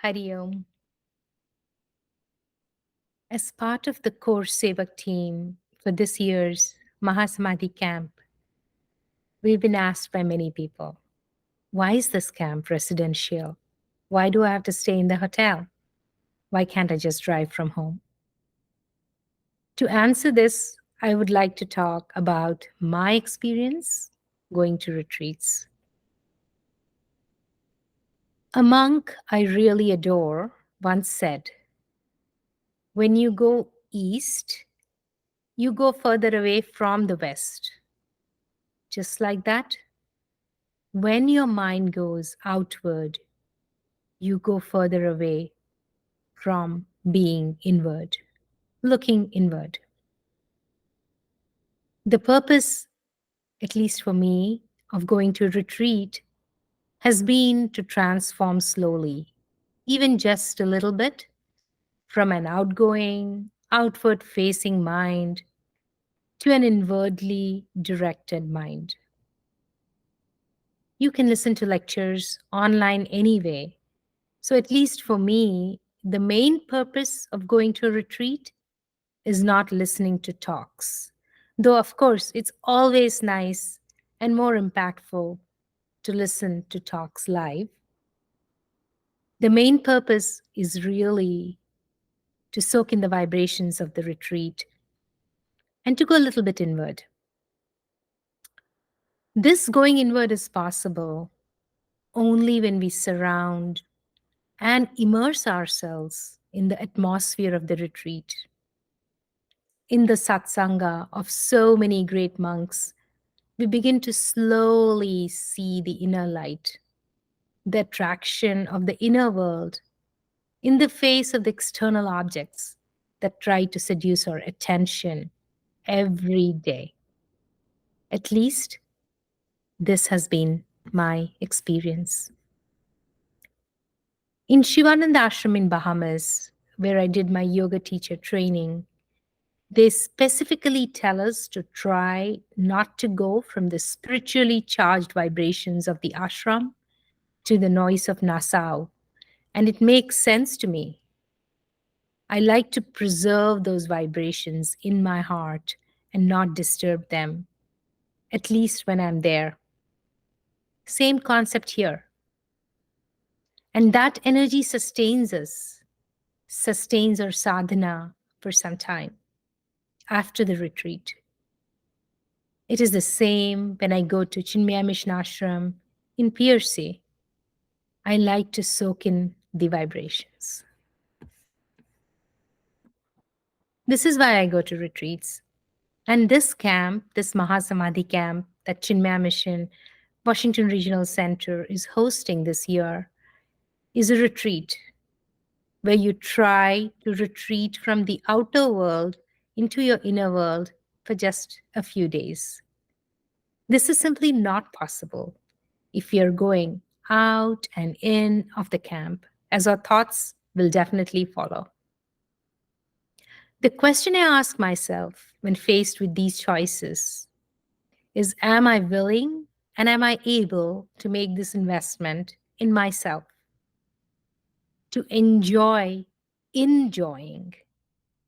Hari Om. As part of the core Sevak team for this year's Mahasamadhi camp, we've been asked by many people, why is this camp residential? Why do I have to stay in the hotel? Why can't I just drive from home? To answer this, I would like to talk about my experience going to retreats. A monk I really adore once said, when you go east, you go further away from the west. Just like that, when your mind goes outward, you go further away from being inward, looking inward. The purpose, at least for me, of going to retreat has been to transform slowly, even just a little bit, from an outgoing, outward facing mind to an inwardly directed mind. You can listen to lectures online anyway. So, at least for me, the main purpose of going to a retreat is not listening to talks. Though, of course, it's always nice and more impactful to listen to talks live. The main purpose is really to soak in the vibrations of the retreat and to go a little bit inward. This going inward is possible only when we surround and immerse ourselves in the atmosphere of the retreat. In the satsanga of so many great monks, we begin to slowly see the inner light, the attraction of the inner world in the face of the external objects that try to seduce our attention every day. At least, this has been my experience. In Shivananda Ashram in Bahamas, where I did my yoga teacher training, they specifically tell us to try not to go from the spiritually charged vibrations of the ashram to the noise of Nassau. And it makes sense to me. I like to preserve those vibrations in my heart and not disturb them, at least when I'm there. Same concept here. And that energy sustains us, sustains our sadhana for some time after the retreat. It is the same when I go to Chinmaya Mission Ashram in Piercy. I like to soak in the vibrations. This is why I go to retreats. And this camp, this Mahasamadhi camp that Chinmaya Mission Washington Regional Center is hosting this year, is a retreat where you try to retreat from the outer world into your inner world for just a few days. This is simply not possible if you're going out and in of the camp, as our thoughts will definitely follow. The question I ask myself when faced with these choices is, am I willing and am I able to make this investment in myself? To enjoy enjoying,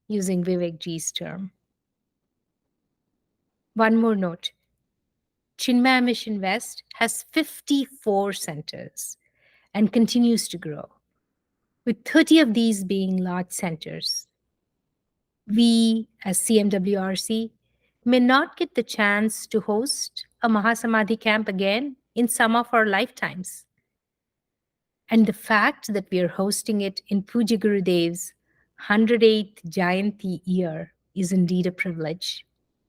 using Vivek Ji's term. One more note. Chinmaya Mission West has 54 centers and continues to grow, with 30 of these being large centers. We, as CMWRC, may not get the chance to host a Mahasamadhi camp again in some of our lifetimes. And the fact that we are hosting it in Puja Gurudev's 108th Jayanti year is indeed a privilege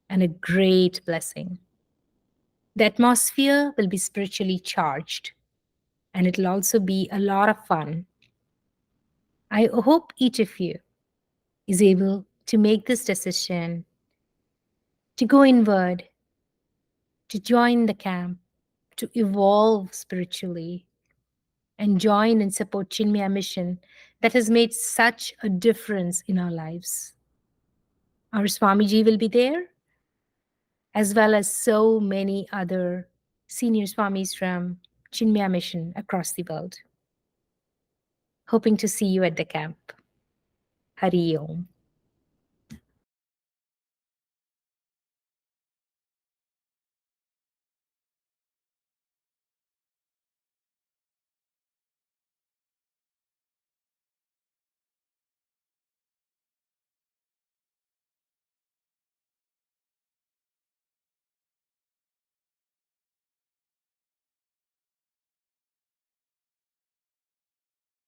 and a great blessing. The atmosphere will be spiritually charged, and it'll also be a lot of fun. I hope each of you is able to make this decision to go inward, to join the camp, to evolve spiritually, and join and support Chinmaya Mission that has made such a difference in our lives. Our Swamiji will be there, as well as so many other senior Swamis from Chinmaya Mission across the world. Hoping to see you at the camp. Hari Om.